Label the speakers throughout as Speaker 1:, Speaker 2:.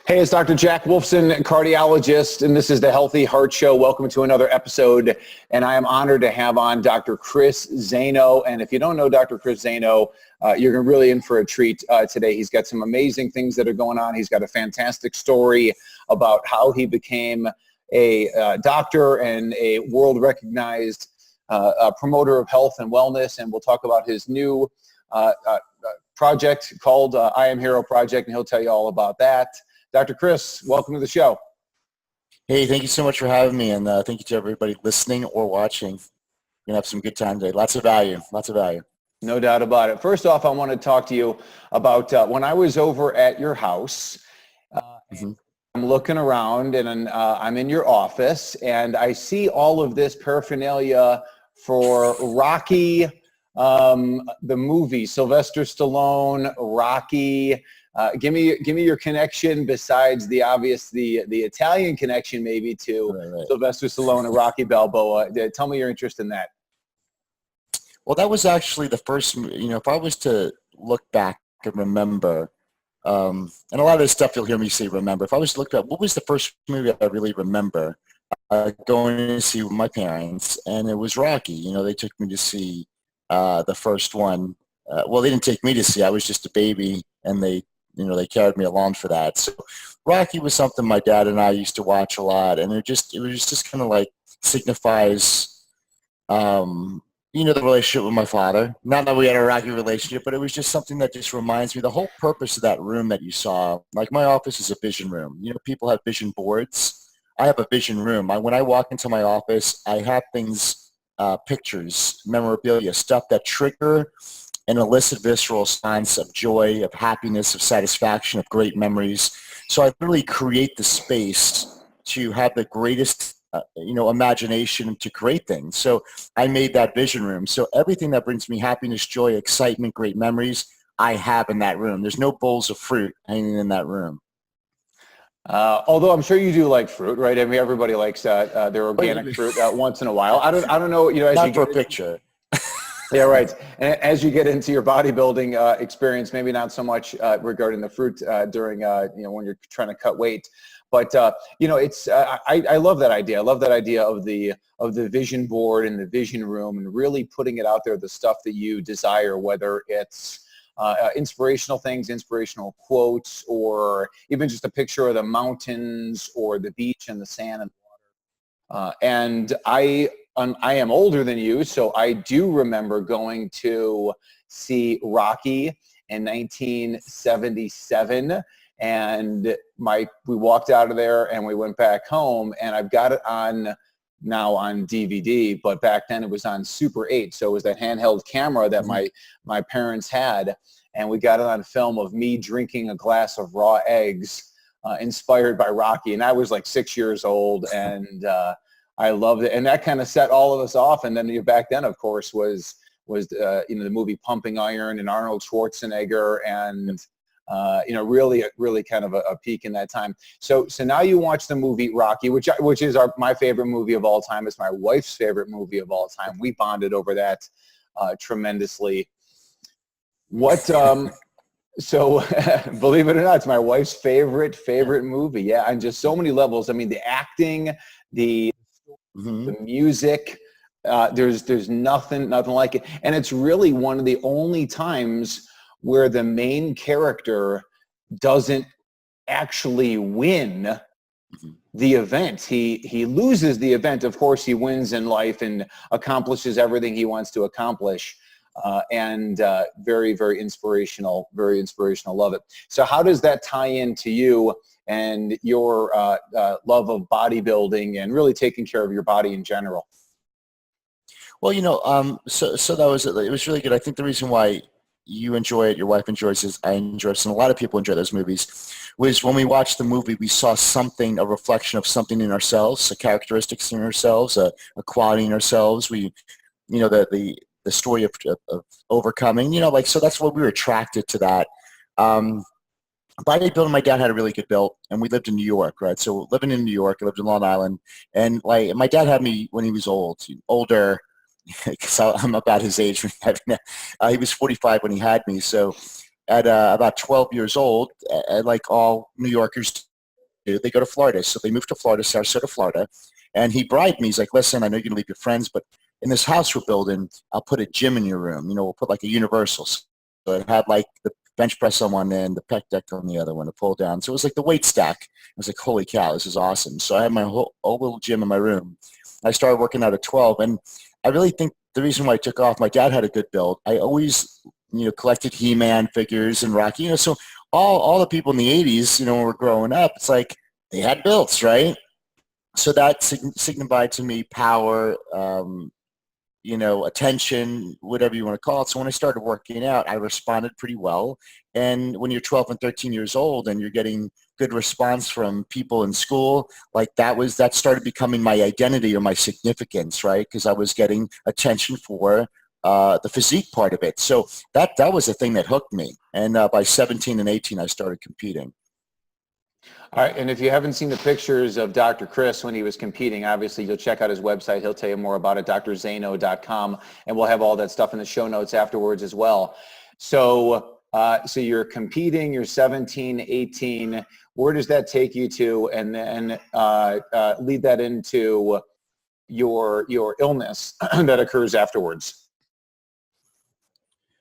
Speaker 1: Hey, it's Dr. Jack Wolfson, cardiologist, and this is the Healthy Heart Show. Welcome to another episode, and I am honored to have on Dr. Chris Zaino. And if you don't know Dr. Chris Zaino, you're really in for a treat today. He's got some amazing things that are going on. He's got a fantastic story about how he became a doctor and a world-recognized promoter of health and wellness, and we'll talk about his new project called I Am Hero Project, and he'll tell you all about that. Dr. Chris, welcome to the show.
Speaker 2: Hey, thank you so much for having me, and thank you to everybody listening or watching. We're going to have some good time today. Lots of value, lots of value.
Speaker 1: No doubt about it. First off, I want to talk to you about when I was over at your house. I'm looking around, and I'm in your office, and I see all of this paraphernalia for Rocky, the movie, Sylvester Stallone, Rocky. Give me your connection besides the obvious, the Italian connection maybe to right. Sylvester Stallone and Rocky Balboa. Tell me your interest in that.
Speaker 2: Well, that was actually the first, if I was to look back and remember, and a lot of this stuff you'll hear me say remember. If I was to look at what was the first movie I really remember going to see with my parents, and it was Rocky. They took me to see the first one. Well, they didn't take me to see. I was just a baby, and they carried me along for that. So Rocky was something my dad and I used to watch a lot, and it was just kind of like signifies, the relationship with my father. Not that we had a Rocky relationship, but it was just something that just reminds me, the whole purpose of that room that you saw, like my office is a vision room. People have vision boards. I have a vision room. When I walk into my office, I have things, pictures, memorabilia, stuff that trigger and elicit visceral signs of joy, of happiness, of satisfaction, of great memories. So I really create the space to have the greatest, imagination to create things. So I made that vision room. So everything that brings me happiness, joy, excitement, great memories, I have in that room. There's no bowls of fruit hanging in that room.
Speaker 1: Although I'm sure you do like fruit, right? I mean, everybody likes their organic fruit once in a while. I don't know, as
Speaker 2: not
Speaker 1: you
Speaker 2: for a picture.
Speaker 1: Yeah, right. And as you get into your bodybuilding experience, maybe not so much regarding the fruit during, when you're trying to cut weight. But, it's I love that idea. I love that idea of the vision board and the vision room and really putting it out there, the stuff that you desire, whether it's inspirational things, inspirational quotes, or even just a picture of the mountains or the beach and the sand and water. And I am older than you, so I do remember going to see Rocky in 1977, and we walked out of there and we went back home, and I've got it now on DVD, but back then it was on Super 8, so it was that handheld camera that my parents had, and we got it on film of me drinking a glass of raw eggs, inspired by Rocky, and I was like 6 years old, and I loved it, and that kind of set all of us off. And then back then, of course, was the movie Pumping Iron and Arnold Schwarzenegger, and really kind of a peak in that time. So now you watch the movie Rocky, which is my favorite movie of all time. It's my wife's favorite movie of all time. We bonded over that tremendously. So believe it or not, it's my wife's favorite movie. Yeah, on just so many levels. I mean, the acting, the music, there's nothing like it, and it's really one of the only times where the main character doesn't actually win the event. He loses the event. Of course, he wins in life and accomplishes everything he wants to accomplish, and very, very inspirational. Love it. So how does that tie into you and your love of bodybuilding and really taking care of your body in general?
Speaker 2: Well, so that was it. It was really good. I think the reason why you enjoy it, your wife enjoys it, I enjoy it, and a lot of people enjoy those movies, was when we watched the movie, we saw something, a reflection of something in ourselves, a characteristics in ourselves, a quality in ourselves. We, the story of overcoming, so that's what we were attracted to that. Bodybuilding, my dad had a really good build, and we lived in New York, right? So living in New York, I lived in Long Island, and my dad had me when he was older, because I'm about his age. He was 45 when he had me. So at about 12 years old, like all New Yorkers do? They go to Florida. So they moved to Florida, Sarasota, Florida. And he bribed me. He's like, listen, I know you're going to leave your friends, but in this house we're building, I'll put a gym in your room. We'll put like a universal. So it had like the bench press on one end, the pec deck on the other one, the pull down. So it was like the weight stack. I was like, holy cow, this is awesome. So I had my whole little gym in my room. I started working out at 12. And I really think the reason why I took off, my dad had a good build. I always, collected He-Man figures and Rocky, so all the people in the 80s, when we're growing up, it's like they had builds, right? So that signified to me power, attention, whatever you want to call it. So when I started working out, I responded pretty well. And when you're 12 and 13 years old and you're getting good response from people in school, like that started becoming my identity or my significance, right? Because I was getting attention for the physique part of it. So that was the thing that hooked me. And by 17 and 18, I started competing.
Speaker 1: All right, and if you haven't seen the pictures of Dr. Chris when he was competing, obviously you'll check out his website. He'll tell you more about it, drzaino.com, and we'll have all that stuff in the show notes afterwards as well. So you're competing, you're 17, 18. Where does that take you to? And then lead that into your illness that occurs afterwards.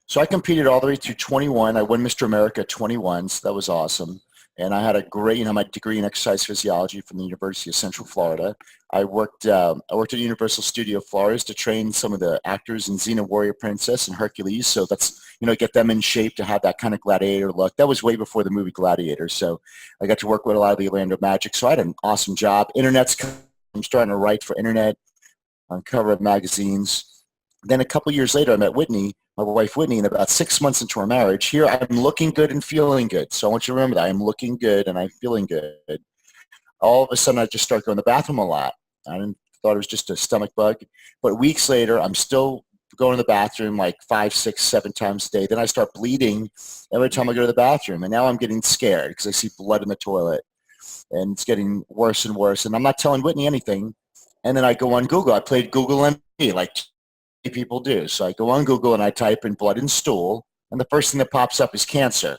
Speaker 2: So I competed all the way through 21. I won Mr. America at 21, so that was awesome. And I had a great, my degree in exercise physiology from the University of Central Florida. I worked at Universal Studio Flores to train some of the actors in Xena Warrior Princess and Hercules. So that's, get them in shape to have that kind of gladiator look. That was way before the movie Gladiator. So I got to work with a lot of the Orlando Magic. So I had an awesome job. I'm starting to write for Internet on cover of magazines. Then a couple years later, I met Whitney, my wife Whitney, and about 6 months into our marriage, here I'm looking good and feeling good. So I want you to remember that. I'm looking good and I'm feeling good. All of a sudden, I just start going to the bathroom a lot. I thought it was just a stomach bug. But weeks later, I'm still going to the bathroom like 5, 6, 7 times a day. Then I start bleeding every time I go to the bathroom. And now I'm getting scared because I see blood in the toilet. And it's getting worse and worse. And I'm not telling Whitney anything. And then I go on Google. I played Google MD like people do. So I go on Google and I type in blood and stool, and the first thing that pops up is cancer.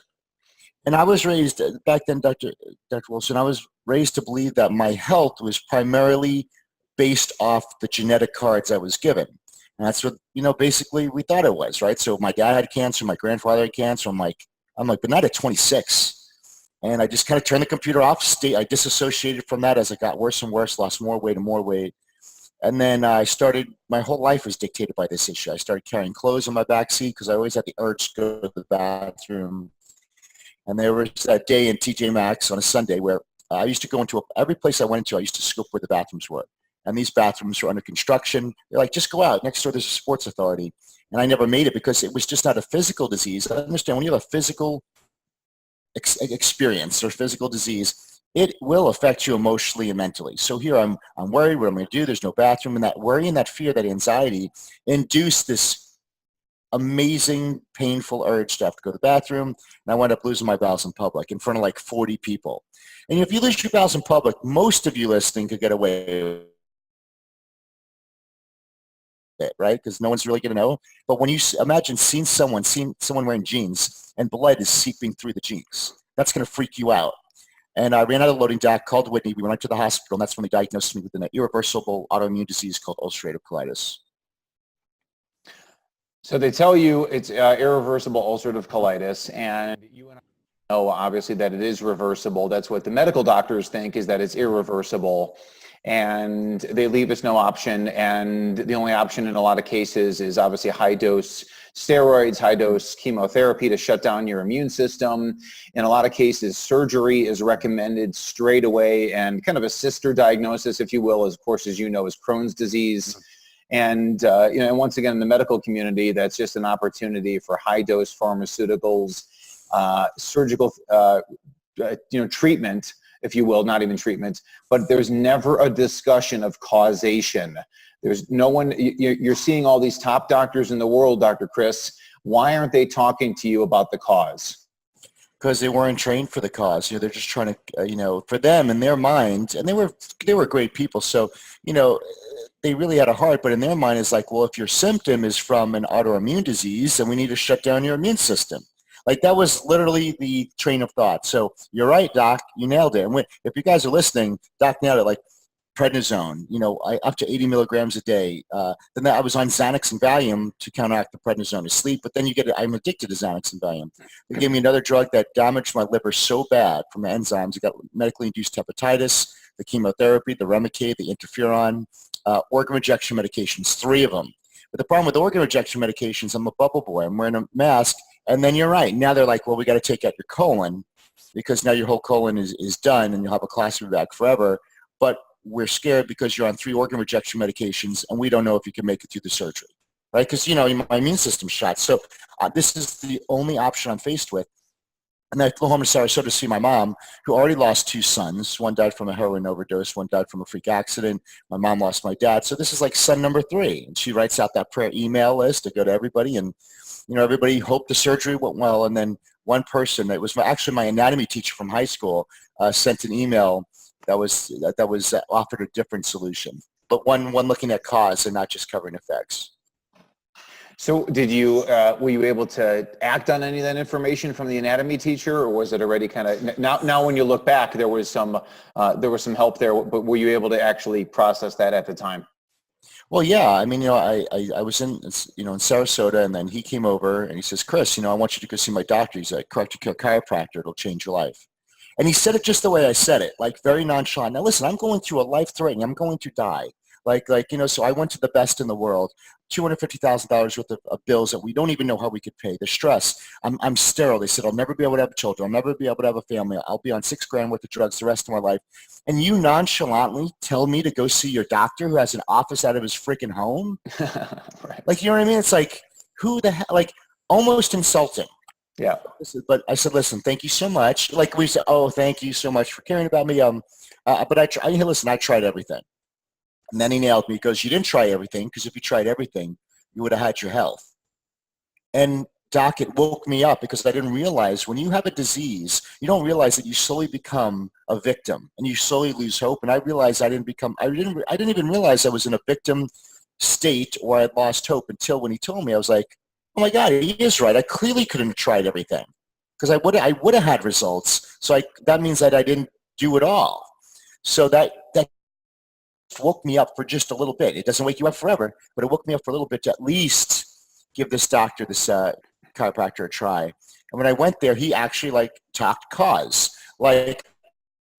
Speaker 2: And I was raised, back then, Dr. Wolfson, I was raised to believe that my health was primarily based off the genetic cards I was given. And that's what, basically we thought it was, right? So my dad had cancer, my grandfather had cancer. I'm like, but not at 26. And I just kind of turned the computer off. I disassociated from that as it got worse and worse, lost more weight and more weight. And then my whole life was dictated by this issue. I started carrying clothes on my back seat because I always had the urge to go to the bathroom. And there was that day in TJ Maxx on a Sunday where I used to go into every place I went into, I used to scope where the bathrooms were. And these bathrooms were under construction. They're like, just go out. Next door, there's a sports authority. And I never made it because it was just not a physical disease. I understand when you have a physical experience or physical disease, it will affect you emotionally and mentally. So here I'm worried what I'm going to do. There's no bathroom. And that worry and that fear, that anxiety induced this amazing, painful urge to have to go to the bathroom. And I wound up losing my bowels in public in front of like 40 people. And if you lose your bowels in public, most of you listening could get away with it, right? Because no one's really going to know. But when you imagine seeing someone wearing jeans and blood is seeping through the jeans, that's going to freak you out. And I ran out of the loading dock, called Whitney. We went to the hospital, and that's when they diagnosed me with an irreversible autoimmune disease called ulcerative colitis.
Speaker 1: So they tell you it's irreversible ulcerative colitis, and you and I know obviously that it is reversible. That's what the medical doctors think, is that it's irreversible, and they leave us no option. And the only option in a lot of cases is obviously high-dose steroids, high-dose chemotherapy to shut down your immune system. In a lot of cases, surgery is recommended straight away, and kind of a sister diagnosis, if you will, of course, as you know, is Crohn's disease. And once again, in the medical community, that's just an opportunity for high-dose pharmaceuticals, surgical, treatment, if you will, not even treatment, but there's never a discussion of causation. There's no one, you're seeing all these top doctors in the world, Dr. Chris. Why aren't they talking to you about the cause?
Speaker 2: Because they weren't trained for the cause. They're just trying to, for them in their mind, and they were great people. So, they really had a heart, but in their mind it's like, well, if your symptom is from an autoimmune disease, then we need to shut down your immune system. Like that was literally the train of thought. So you're right, Doc. You nailed it. And if you guys are listening, Doc nailed it. Like prednisone, up to 80 milligrams a day. Then I was on Xanax and Valium to counteract the prednisone to sleep. But then I'm addicted to Xanax and Valium. They gave me another drug that damaged my liver so bad from the enzymes. I got medically induced hepatitis, the chemotherapy, the Remicade, the interferon, organ rejection medications, 3 of them. But the problem with organ rejection medications, I'm a bubble boy. I'm wearing a mask. And then you're right. Now they're like, well, we got to take out your colon because now your whole colon is done and you'll have a colostomy bag forever. But we're scared because you're on 3 organ rejection medications and we don't know if you can make it through the surgery, right? Because, my immune system's shot. So this is the only option I'm faced with. And I flew home to Sarasota to see my mom, who already lost 2 sons. One died from a heroin overdose. One died from a freak accident. My mom lost my dad. So this is like son number 3. And she writes out that prayer email list to go to everybody. And, everybody hoped the surgery went well. And then one person, that was actually my anatomy teacher from high school, sent an email that was offered a different solution, but one looking at cause and not just covering effects.
Speaker 1: So were you able to act on any of that information from the anatomy teacher, or was it already kind of, now when you look back, there was some help there, but were you able to actually process that at the time?
Speaker 2: Well, yeah. I mean, I was in Sarasota, and then he came over and he says, Chris, I want you to go see my doctor. He's a corrective care chiropractor. It'll change your life. And he said it just the way I said it, like very nonchalant. Now, listen, I'm going through a life-threatening. I'm going to die. So I went to the best in the world, $250,000 worth of bills that we don't even know how we could pay. The stress. I'm sterile. They said, I'll never be able to have children. I'll never be able to have a family. I'll be on $6,000 worth of drugs the rest of my life. And you nonchalantly tell me to go see your doctor who has an office out of his freaking home?
Speaker 1: Right.
Speaker 2: Like, you know what I mean? It's like, who the hell, like almost insulting.
Speaker 1: Yeah.
Speaker 2: But I said, listen, thank you so much. Like we said, oh, thank you so much for caring about me. But I tried everything. And then he nailed me. He goes, you didn't try everything, because if you tried everything, you would have had your health. And Doc, it woke me up, because I didn't realize when you have a disease, you don't realize that you slowly become a victim and you slowly lose hope. And I realized I didn't even realize I was in a victim state or I had lost hope until when he told me. I was like, oh my God, he is right. I clearly couldn't have tried everything, because I would have had results. So that means that I didn't do it all. So that woke me up for just a little bit. It doesn't wake you up forever, but it woke me up for a little bit to at least give this doctor, this chiropractor, a try. And when I went there, he actually talked cause. Like,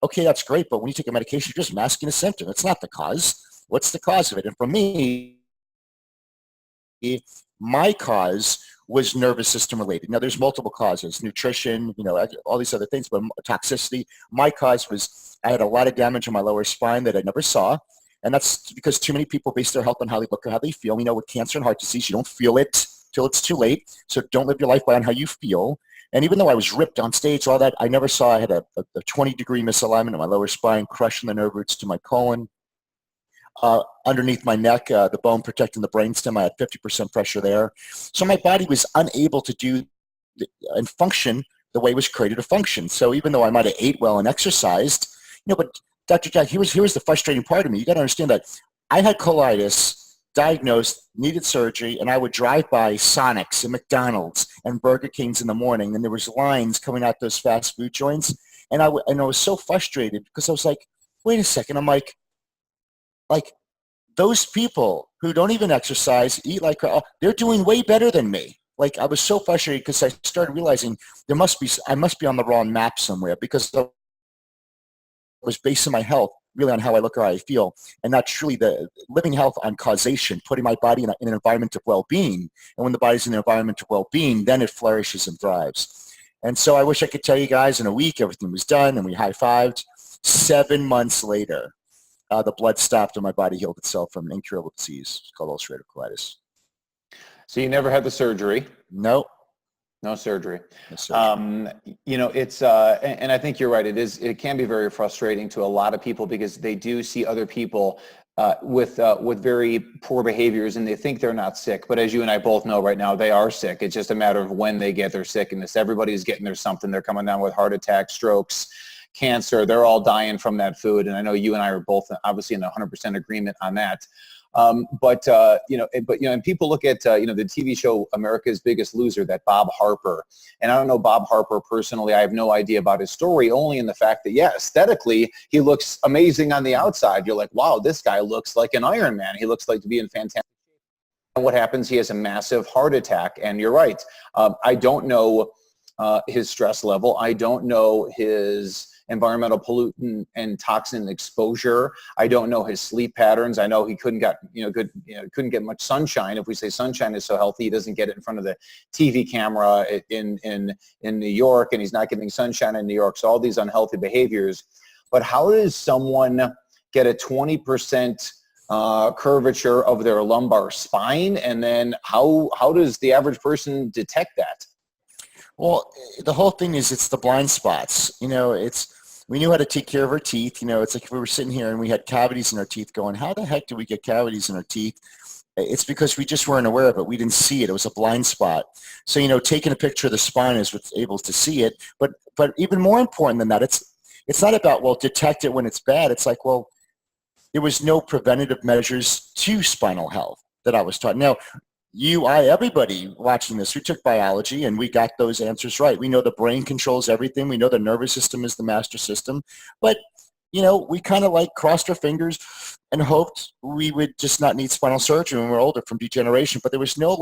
Speaker 2: okay, that's great, but when you take a medication, you're just masking a symptom. It's not the cause. What's the cause of it? And for me, my cause was nervous system related. Now, there's multiple causes: nutrition, all these other things, but toxicity. My cause was I had a lot of damage on my lower spine that I never saw. And that's because too many people base their health on how they look or how they feel. With cancer and heart disease, you don't feel it till it's too late. So don't live your life by on how you feel. And even though I was ripped on stage, all that, I never saw I had a 20-degree misalignment in my lower spine, crushing the nerve roots to my colon. Underneath my neck, the bone protecting the brainstem, I had 50% pressure there. So my body was unable to do and function the way it was created to function. So even though I might have ate well and exercised, but Dr. Jack, here was the frustrating part of me. You got to understand that I had colitis, diagnosed, needed surgery, and I would drive by Sonic's and McDonald's and Burger King's in the morning, and there was lines coming out those fast food joints, and I was so frustrated because I was like, wait a second, I'm like those people who don't even exercise, eat like crap, they're doing way better than me. Like, I was so frustrated because I started realizing I must be on the wrong map somewhere, because I was basing my health really on how I look or how I feel, and not truly the living health on causation, putting my body in an environment of well-being. And when the body's in an environment of well-being, then it flourishes and thrives. And so I wish I could tell you guys in a week everything was done and we high-fived. 7 months later, the blood stopped and my body healed itself from an incurable disease called ulcerative colitis.
Speaker 1: So you never had the surgery?
Speaker 2: Nope.
Speaker 1: No surgery.
Speaker 2: No surgery.
Speaker 1: It's and I think you're right. It can be very frustrating to a lot of people, because they do see other people with very poor behaviors, and they think they're not sick. But as you and I both know right now, they are sick. It's just a matter of when they get their sickness. Everybody's getting their something. They're coming down with heart attacks, strokes, cancer. They're all dying from that food. And I know you and I are both obviously in 100% agreement on that. And people look at, the TV show America's Biggest Loser, that Bob Harper. And I don't know Bob Harper personally. I have no idea about his story, only in the fact that, aesthetically, he looks amazing on the outside. You're like, wow, this guy looks like an Iron Man. He looks like to be in fantastic shape. And what happens? He has a massive heart attack. And you're right. I don't know his stress level. I don't know his environmental pollutant and toxin exposure. I don't know his sleep patterns. I know he couldn't get much sunshine. If we say sunshine is so healthy, he doesn't get it in front of the TV camera in New York, and he's not getting sunshine in New York. So all these unhealthy behaviors. But how does someone get a 20% curvature of their lumbar spine? And then how does the average person detect that?
Speaker 2: Well, the whole thing is it's the blind spots. We knew how to take care of our teeth. It's like if we were sitting here and we had cavities in our teeth going, how the heck do we get cavities in our teeth? It's because we just weren't aware of it. We didn't see it. It was a blind spot. So, taking a picture of the spine is what's able to see it. But even more important than that, it's not about, detect it when it's bad. It's like, there was no preventative measures to spinal health that I was taught. Now, everybody watching this, we took biology and we got those answers right. We know the brain controls everything. We know the nervous system is the master system. But, we kind of crossed our fingers and hoped we would just not need spinal surgery when we're older from degeneration. But there was no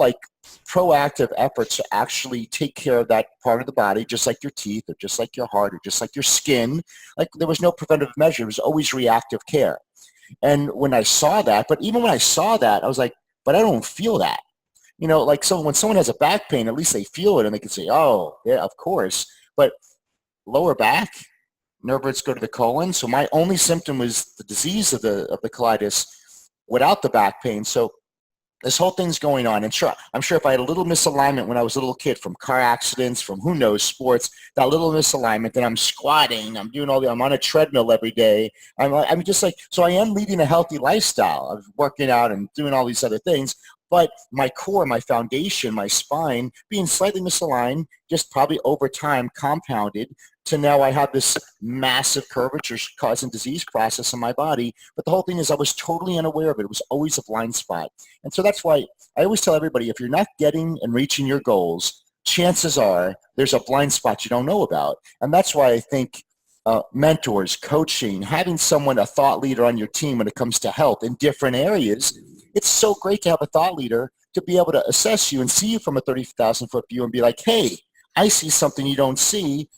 Speaker 2: proactive effort to actually take care of that part of the body, just like your teeth or just like your heart or just like your skin. There was no preventative measure. It was always reactive care. And when I saw that, but even when I saw that, I was like, but I don't feel that. So when someone has a back pain, at least they feel it and they can say, oh, yeah, of course. But lower back, nerve roots go to the colon. So my only symptom was the disease of the colitis without the back pain. So this whole thing's going on. And I'm sure if I had a little misalignment when I was a little kid from car accidents, from who knows, sports, that little misalignment, then I'm squatting, I'm doing I'm on a treadmill every day. I'm just so I am leading a healthy lifestyle of working out and doing all these other things. But my core, my foundation, my spine being slightly misaligned, just probably over time compounded to now I have this massive curvature causing disease process in my body. But the whole thing is I was totally unaware of it. It was always a blind spot. And so that's why I always tell everybody, if you're not getting and reaching your goals, chances are there's a blind spot you don't know about. And that's why I think mentors, coaching, having someone, a thought leader on your team when it comes to health in different areas, it's so great to have a thought leader to be able to assess you and see you from a 30,000-foot view and be like, hey, I see something you don't see,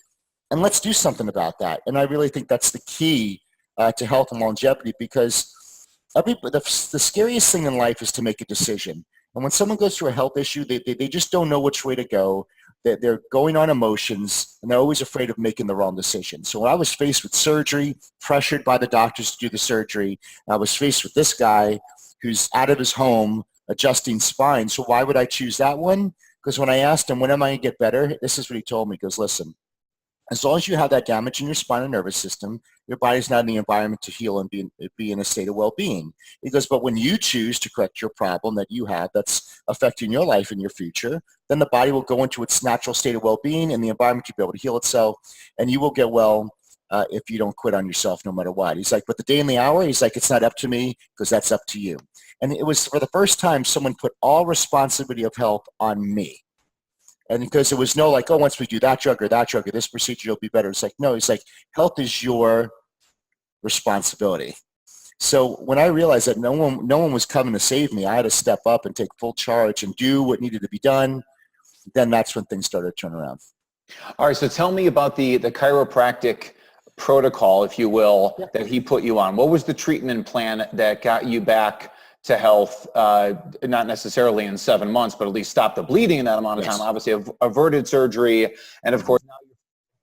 Speaker 2: and let's do something about that. And I really think that's the key to health and longevity, because the scariest thing in life is to make a decision. And when someone goes through a health issue, they just don't know which way to go. They're going on emotions, and they're always afraid of making the wrong decision. So when I was faced with surgery, pressured by the doctors to do the surgery, I was faced with this guy who's out of his home adjusting spine. So why would I choose that one? Because when I asked him, when am I going to get better? This is what he told me. He goes, listen, as long as you have that damage in your spinal nervous system, your body's not in the environment to heal and be in a state of well-being. He goes, but when you choose to correct your problem that you have that's affecting your life and your future, then the body will go into its natural state of well-being and the environment will be able to heal itself, and you will get well if you don't quit on yourself no matter what. He's like, but the day and the hour, he's like, it's not up to me, because that's up to you. And it was for the first time someone put all responsibility of health on me. And because it was no once we do that drug or this procedure, you'll be better. It's like, no, it's like, health is your responsibility. So when I realized that no one was coming to save me, I had to step up and take full charge and do what needed to be done. Then that's when things started to turn around.
Speaker 1: All right. So tell me about the chiropractic protocol, if you will, that he put you on. What was the treatment plan that got you back to health, not necessarily in 7 months, but at least stop the bleeding in that amount of time? Obviously, averted surgery, and of course, now you're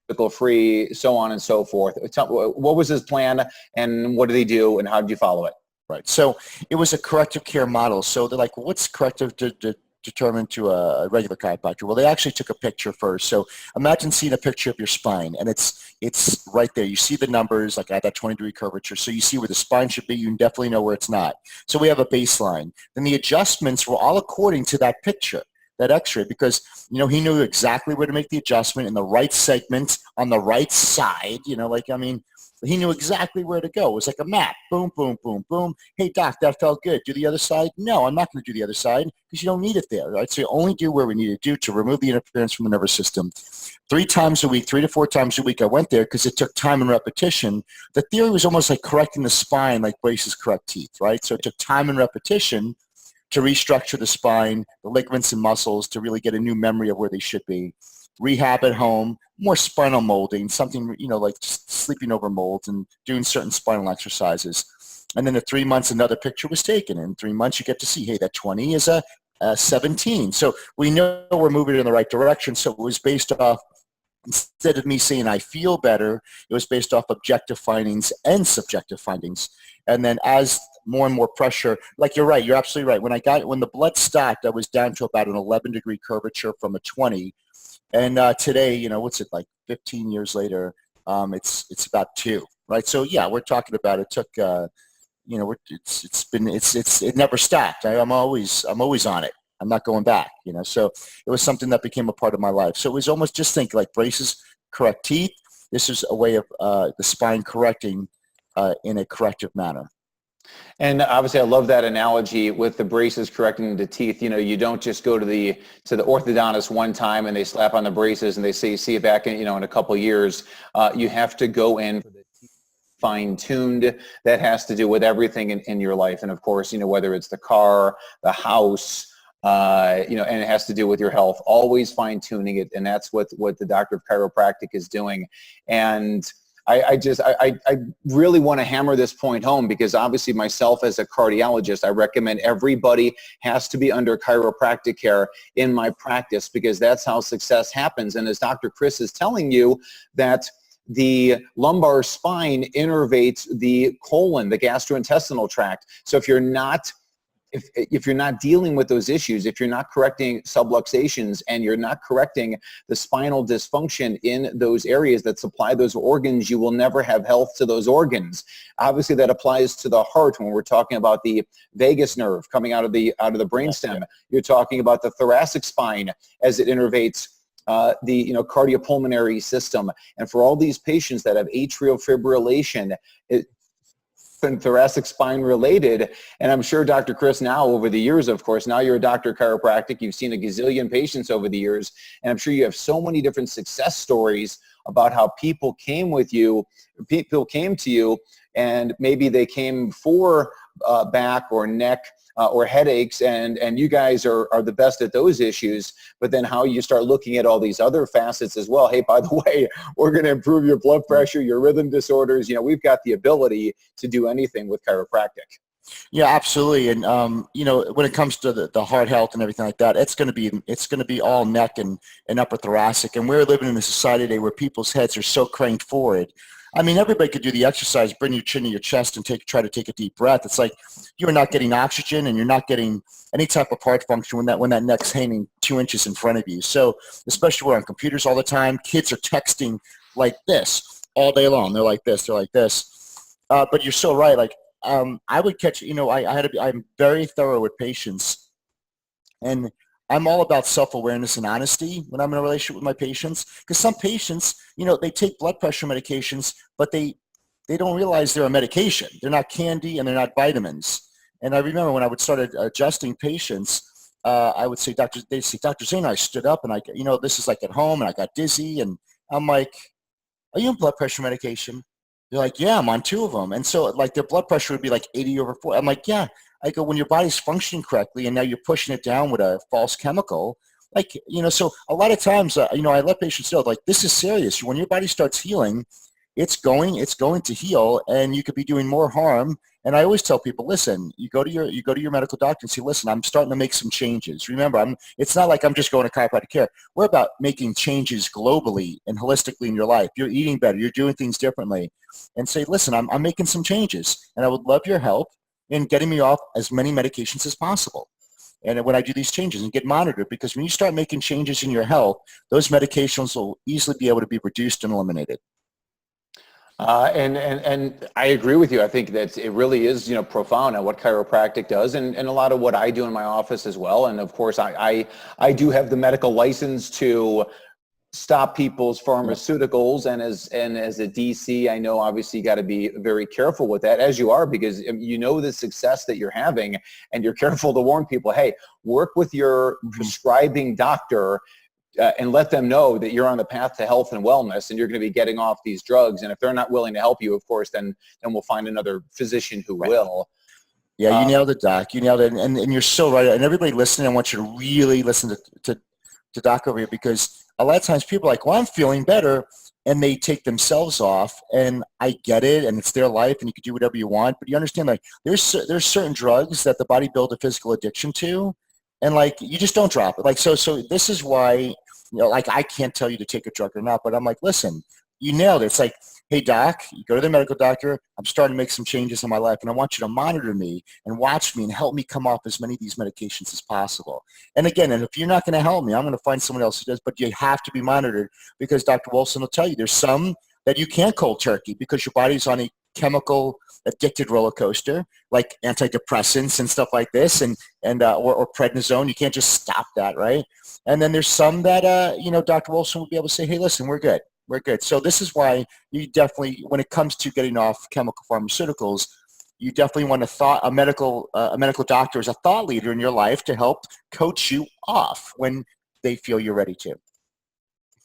Speaker 1: physical free, so on and so forth. What was his plan, and what did he do, and how did you follow it?
Speaker 2: Right. So it was a corrective care model. So they're like, well, what's corrective determined to a regular chiropractor? Well, they actually took a picture first. So imagine seeing a picture of your spine, and it's right there. You see the numbers, like at that 20-degree curvature. So you see where the spine should be. You can definitely know where it's not. So we have a baseline. Then the adjustments were all according to that picture. that x-ray because, you know, he knew exactly where to make the adjustment in the right segment on the right side, you know, like, I mean, he knew exactly where to go. It was like a map. Boom, boom, boom, boom. Hey, doc, that felt good. Do the other side? No, I'm not going to do the other side because you don't need it there, right? So you only do where we need to do to remove the interference from the nervous system. 3 times a week, 3 to 4 times a week, I went there because it took time and repetition. The theory was almost like correcting the spine like braces correct teeth, right? So it took time and repetition to restructure the spine, the ligaments and muscles to really get a new memory of where they should be. Rehab at home, more spinal molding, something, you know, like just sleeping over molds and doing certain spinal exercises. And then in 3 months, another picture was taken. In 3 months, you get to see, hey, that 20 is a 17. So we know we're moving in the right direction. So it was based off, instead of me saying I feel better, it was based off objective findings and subjective findings. And then as more and more pressure, like you're right, you're absolutely right. When the blood stopped, I was down to about an 11-degree curvature from a 20. And today, you know, what's it like 15 years later, it's about 2, right? So yeah, we're talking about, it took, you know, it never stopped. I'm always on it. I'm not going back, you know? So it was something that became a part of my life. So it was almost, just think like braces correct teeth. This is a way of the spine correcting in a corrective manner.
Speaker 1: And obviously, I love that analogy with the braces correcting the teeth. You know, you don't just go to the orthodontist one time and they slap on the braces and they say, see you back in, you know, in a couple of years. You have to go in for the teeth fine-tuned. That has to do with everything in your life. And of course, you know, whether it's the car, the house, you know, and it has to do with your health, always fine-tuning it. And that's what the doctor of chiropractic is doing. And I really want to hammer this point home because obviously myself as a cardiologist, I recommend everybody has to be under chiropractic care in my practice because that's how success happens. And as Dr. Chris is telling you, that the lumbar spine innervates the colon, the gastrointestinal tract. So if you're not dealing with those issues, if you're not correcting subluxations and you're not correcting the spinal dysfunction in those areas that supply those organs, you will never have health to those organs. Obviously, that applies to the heart when we're talking about the vagus nerve coming out of the brainstem. You're talking about the thoracic spine as it innervates the cardiopulmonary system. And for all these patients that have atrial fibrillation, and thoracic spine related. And I'm sure Dr. Chris, now over the years, of course, now you're a doctor of chiropractic, you've seen a gazillion patients over the years, and I'm sure you have so many different success stories about how people came to you, and maybe they came for back or neck or headaches, and you guys are the best at those issues, but then how you start looking at all these other facets as well. Hey, by the way, we're going to improve your blood pressure, your rhythm disorders. You know, we've got the ability to do anything with chiropractic.
Speaker 2: Yeah, absolutely. And when it comes to the heart health and everything like that, it's going to be all neck and upper thoracic. And we're living in a society today where people's heads are so cranked forward. I mean, everybody could do the exercise, bring your chin to your chest and try to take a deep breath. It's like you're not getting oxygen and you're not getting any type of heart function when that neck's hanging 2 inches in front of you. So especially we're on computers all the time. Kids are texting like this all day long. They're like this. They're like this. But you're so right. Like I would catch. I'm very thorough with patients, and I'm all about self-awareness and honesty when I'm in a relationship with my patients, because some patients, they take blood pressure medications, but they don't realize they're a medication. They're not candy and they're not vitamins. And I remember when I would start adjusting patients, I would say, they'd say, Dr. Zaino, I stood up and this is like at home and I got dizzy. And I'm like, are you on blood pressure medication? They're like, yeah, I'm on 2 of them. And so like their blood pressure would be like 80/4. I'm like, yeah. I go, when your body's functioning correctly and now you're pushing it down with a false chemical, so a lot of times, I let patients know, like, this is serious. When your body starts healing, it's going to heal, and you could be doing more harm. And I always tell people, listen, you go to your medical doctor and say, listen, I'm starting to make some changes. Remember, it's not like I'm just going to chiropractic care. We're about making changes globally and holistically in your life. You're eating better. You're doing things differently. And say, listen, I'm making some changes, and I would love your help in getting me off as many medications as possible. And when I do these changes and get monitored, because when you start making changes in your health, those medications will easily be able to be reduced and eliminated.
Speaker 1: And I agree with you. I think that it really is, profound on what chiropractic does, and a lot of what I do in my office as well. And of course, I do have the medical license to stop people's pharmaceuticals, and as a DC, I know obviously you got to be very careful with that, as you are, because the success that you're having, and you're careful to warn people, hey, work with your prescribing doctor. And let them know that you're on the path to health and wellness, and you're going to be getting off these drugs. And if they're not willing to help you, of course, then we'll find another physician who will.
Speaker 2: Yeah, you nailed it, Doc. You nailed it. And you're so right. And everybody listening, I want you to really listen to Doc over here, because a lot of times people are like, well, I'm feeling better, and they take themselves off. And I get it, and it's their life, and you can do whatever you want. But you understand, like, there's certain drugs that the body builds a physical addiction to, and like you just don't drop it. Like so this is why, like, I can't tell you to take a drug or not, but I'm like, listen, you nailed it. It's like, hey, doc, you go to the medical doctor. I'm starting to make some changes in my life, and I want you to monitor me and watch me and help me come off as many of these medications as possible. And again, and if you're not going to help me, I'm going to find someone else who does, but you have to be monitored, because Dr. Wolfson will tell you there's some that you can't cold turkey because your body's on a chemical addicted roller coaster, like antidepressants and stuff like this, or prednisone. You can't just stop that, right? And then there's some that Dr. Wolfson will be able to say, hey, listen, we're good. So this is why you definitely, when it comes to getting off chemical pharmaceuticals, you definitely want a medical doctor as a thought leader in your life to help coach you off when they feel you're ready to.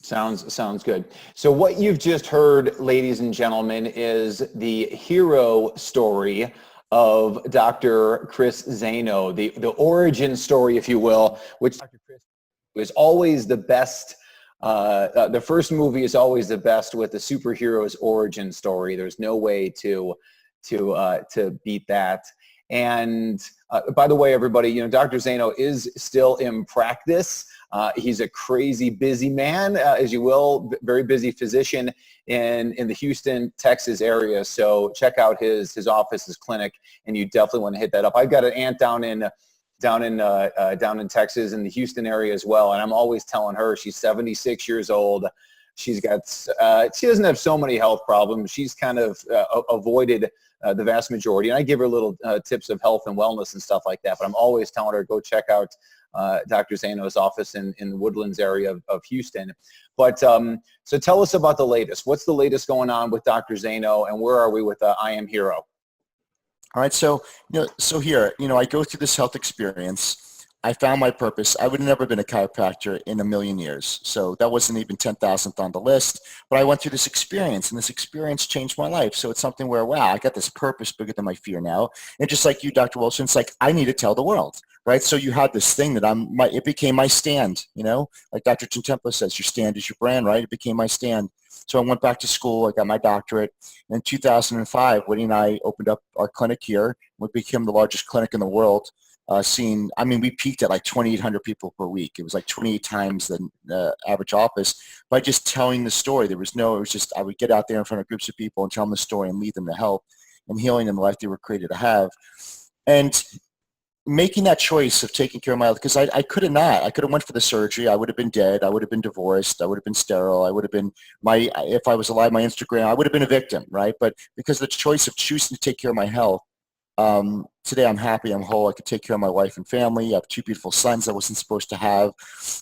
Speaker 1: Sounds good. So what you've just heard, ladies and gentlemen, is the hero story of Dr. Chris Zaino, the origin story, if you will, which Dr. Chris is always the best. The first movie is always the best with the superhero's origin story. There's no way to beat that. And by the way, everybody, Dr. Zaino is still in practice. He's a crazy busy man, as you will, very busy physician in the Houston, Texas area. So check out his office, his clinic, and you definitely want to hit that up. I've got an aunt down in Texas, in the Houston area as well, and I'm always telling her, she's 76 years old. She doesn't have so many health problems. She's kind of avoided the vast majority, and I give her little tips of health and wellness and stuff like that. But I'm always telling her, go check out Dr. Zaino's office in the Woodlands area of Houston. But so tell us about the latest. What's the latest going on with Dr. Zaino, and where are we with I Am Hero?
Speaker 2: All right, so here, I go through this health experience. I found my purpose. I would have never been a chiropractor in a million years. So that wasn't even 10,000th on the list. But I went through this experience, and this experience changed my life. So it's something where, wow, I got this purpose bigger than my fear now. And just like you, Dr. Wolfson, it's like, I need to tell the world, right? So you had this thing that it became my stand, like Dr. Chintempo says, your stand is your brand, right? It became my stand. So I went back to school. I got my doctorate. In 2005, Whitney and I opened up our clinic here. We became the largest clinic in the world. We peaked at like 2,800 people per week. It was like 28 times the average office. By just telling the story, it was just, I would get out there in front of groups of people and tell them the story and lead them to health and healing in the life they were created to have. And making that choice of taking care of my health, because I could have went for the surgery. I would have been dead. I would have been divorced. I would have been sterile. I would have been if I was alive, my Instagram, I would have been a victim, right? But because of the choice of choosing to take care of my health, today I'm happy, I'm whole. I could take care of my wife and family. I have 2 beautiful sons I wasn't supposed to have.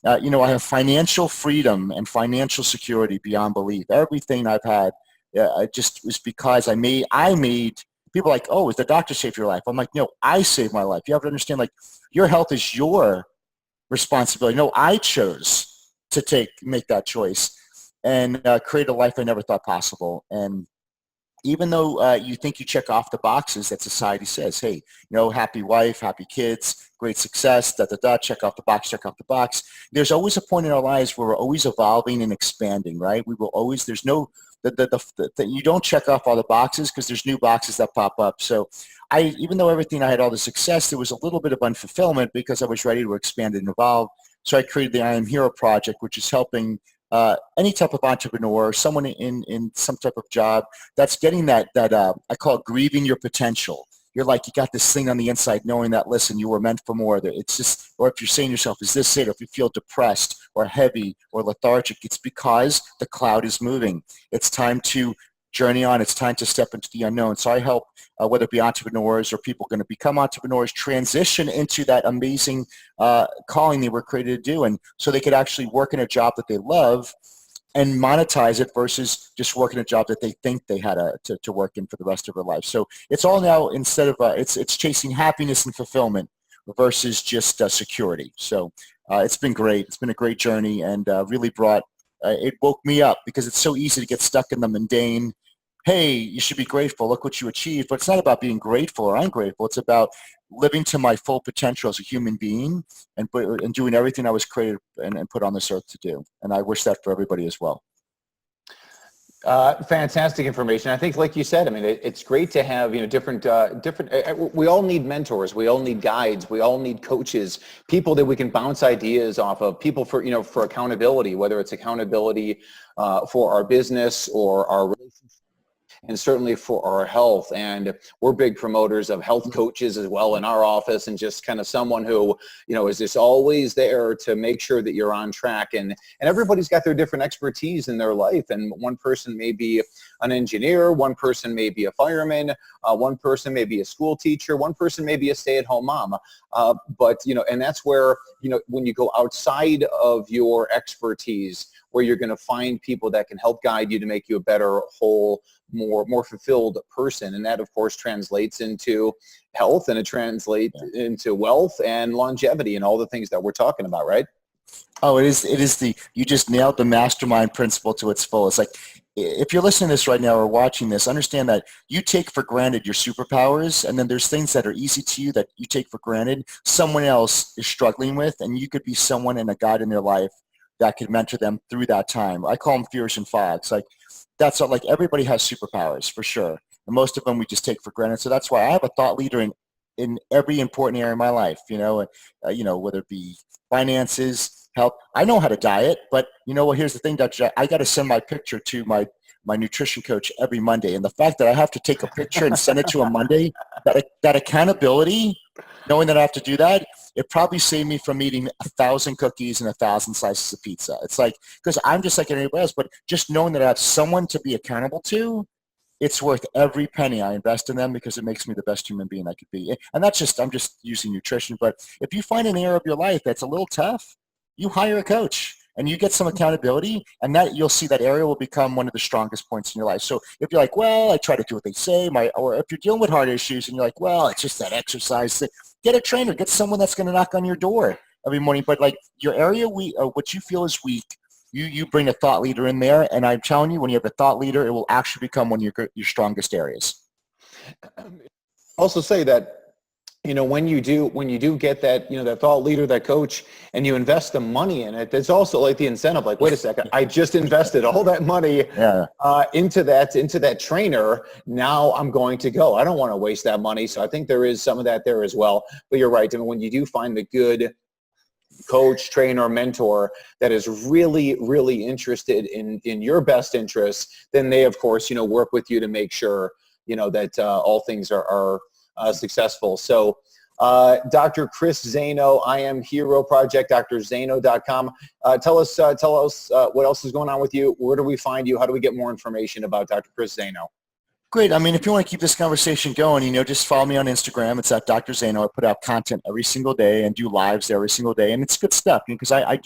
Speaker 2: I have financial freedom and financial security beyond belief. Everything I've had, it just was because I made people like, oh, is the doctor saved your life? I'm like, no, I saved my life. You have to understand, like, your health is your responsibility. No, I chose to make that choice and create a life I never thought possible. And even though you think you check off the boxes that society says, hey, happy wife, happy kids, great success, check off the box. There's always a point in our lives where we're always evolving and expanding, right? We will always, there's no, you don't check off all the boxes because there's new boxes that pop up. So even though I had all the success, there was a little bit of unfulfillment because I was ready to expand and evolve. So I created the I Am Hero project, which is helping any type of entrepreneur, someone in some type of job that's getting that I call it grieving your potential. You're like, you got this thing on the inside knowing that, listen, you were meant for more. It's just, or if you're saying to yourself, is this it? Or if you feel depressed or heavy or lethargic, it's because the cloud is moving. It's time to journey on. It's time to step into the unknown. So I help, whether it be entrepreneurs or people going to become entrepreneurs, transition into that amazing calling they were created to do. And so they could actually work in a job that they love and monetize it versus just working a job that they think they had to work in for the rest of their life. So it's all now, instead of, it's chasing happiness and fulfillment versus just security. So it's been great. It's been a great journey, and really brought, it woke me up, because it's so easy to get stuck in the mundane. Hey, you should be grateful. Look what you achieved. But it's not about being grateful or ungrateful. It's about living to my full potential as a human being, and doing everything I was created and put on this earth to do. And I wish that for everybody as well.
Speaker 1: Fantastic information. I think, like you said, I mean, it's great to have, different, we all need mentors. We all need guides. We all need coaches, people that we can bounce ideas off of, people for, for accountability, whether it's accountability for our business or our relationship, and certainly for our health. And we're big promoters of health coaches as well in our office, and just kind of someone who, is just always there to make sure that you're on track. And everybody's got their different expertise in their life. And one person may be an engineer, one person may be a fireman, one person may be a school teacher, one person may be a stay-at-home mom. But, and that's where, when you go outside of your expertise, where you're going to find people that can help guide you to make you a better, whole, more fulfilled person. And that, of course, translates into health, and it translates into wealth and longevity and all the things that we're talking about, right?
Speaker 2: Oh, it is you just nailed the mastermind principle to its full. It's like, if you're listening to this right now or watching this, understand that you take for granted your superpowers, and then there's things that are easy to you that you take for granted someone else is struggling with, and you could be someone and a guide in their life that could mentor them through that time. I call them fears and fogs. Like, that's all, like, everybody has superpowers for sure, and most of them we just take for granted. So that's why I have a thought leader in every important area of my life, whether it be finances, health. I know how to diet, but here's the thing, Dr. I got to send my picture to my nutrition coach every Monday. And the fact that I have to take a picture and send it to him Monday, that accountability, knowing that I have to do that, it probably saved me from eating 1,000 cookies and 1,000 slices of pizza. It's like, because I'm just like anybody else, but just knowing that I have someone to be accountable to, it's worth every penny I invest in them, because it makes me the best human being I could be. And I'm just using nutrition. But if you find an area of your life that's a little tough, you hire a coach and you get some accountability, and that you'll see that area will become one of the strongest points in your life. So if you're like, well, I try to do what they say, or if you're dealing with heart issues and you're like, well, it's just that exercise thing, get a trainer, get someone that's going to knock on your door every morning. But like, your area, what you feel is weak, you bring a thought leader in there, and I'm telling you, when you have a thought leader, it will actually become one of your strongest areas.
Speaker 1: Also say that, when you do get that, that thought leader, that coach, and you invest the money in it, there's also like the incentive, like, wait a second, I just invested all that money into that trainer. Now I'm going to go. I don't want to waste that money. So I think there is some of that there as well. But you're right. I mean, when you do find the good coach, trainer, mentor that is really, really interested in your best interests, then they, of course, work with you to make sure, that all things are successful. So Dr. Chris Zaino, I Am Hero Project, drzaino.com. Tell us what else is going on with you. Where do we find you? How do we get more information about Dr. Chris Zaino?
Speaker 2: Great. I mean, if you want to keep this conversation going, just follow me on Instagram. It's at Dr. Zaino. I put out content every single day and do lives every single day. And it's good stuff, because I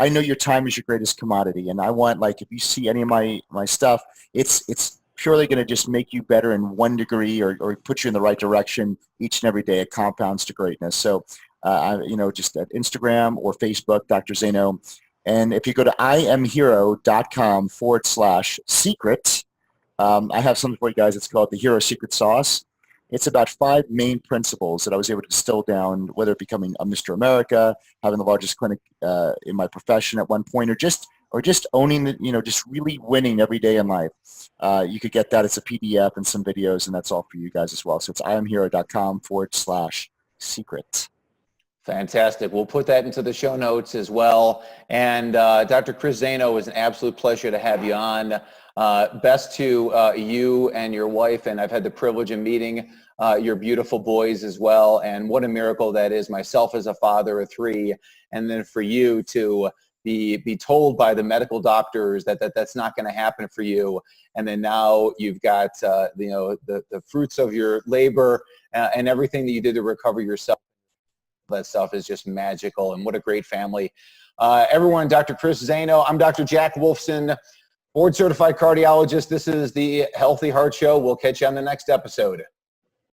Speaker 2: know your time is your greatest commodity. And I want, like, if you see any of my stuff, it's purely going to just make you better in 1 degree or put you in the right direction each and every day. It compounds to greatness. So, just at Instagram or Facebook, Dr. Zaino. And if you go to iamhero.com/secret, I have something for you guys. It's called the Hero Secret Sauce. It's about 5 main principles that I was able to distill down, whether it becoming a Mr. America, having the largest clinic in my profession at one point, or just owning just really winning every day in life. You could get that. It's a PDF and some videos, and that's all for you guys as well. So it's iamhero.com/secret.
Speaker 1: Fantastic. We'll put that into the show notes as well. And Dr. Chris Zaino, it was an absolute pleasure to have you on. Best to you and your wife, and I've had the privilege of meeting your beautiful boys as well. And what a miracle that is, myself as a father of 3, and then for you to be told by the medical doctors that's not going to happen for you. And then now you've got, the fruits of your labor and everything that you did to recover yourself. That stuff is just magical, and what a great family. Everyone, Dr. Chris Zaino. I'm Dr. Jack Wolfson, board certified cardiologist. This is the Healthy Heart Show. We'll catch you on the next episode.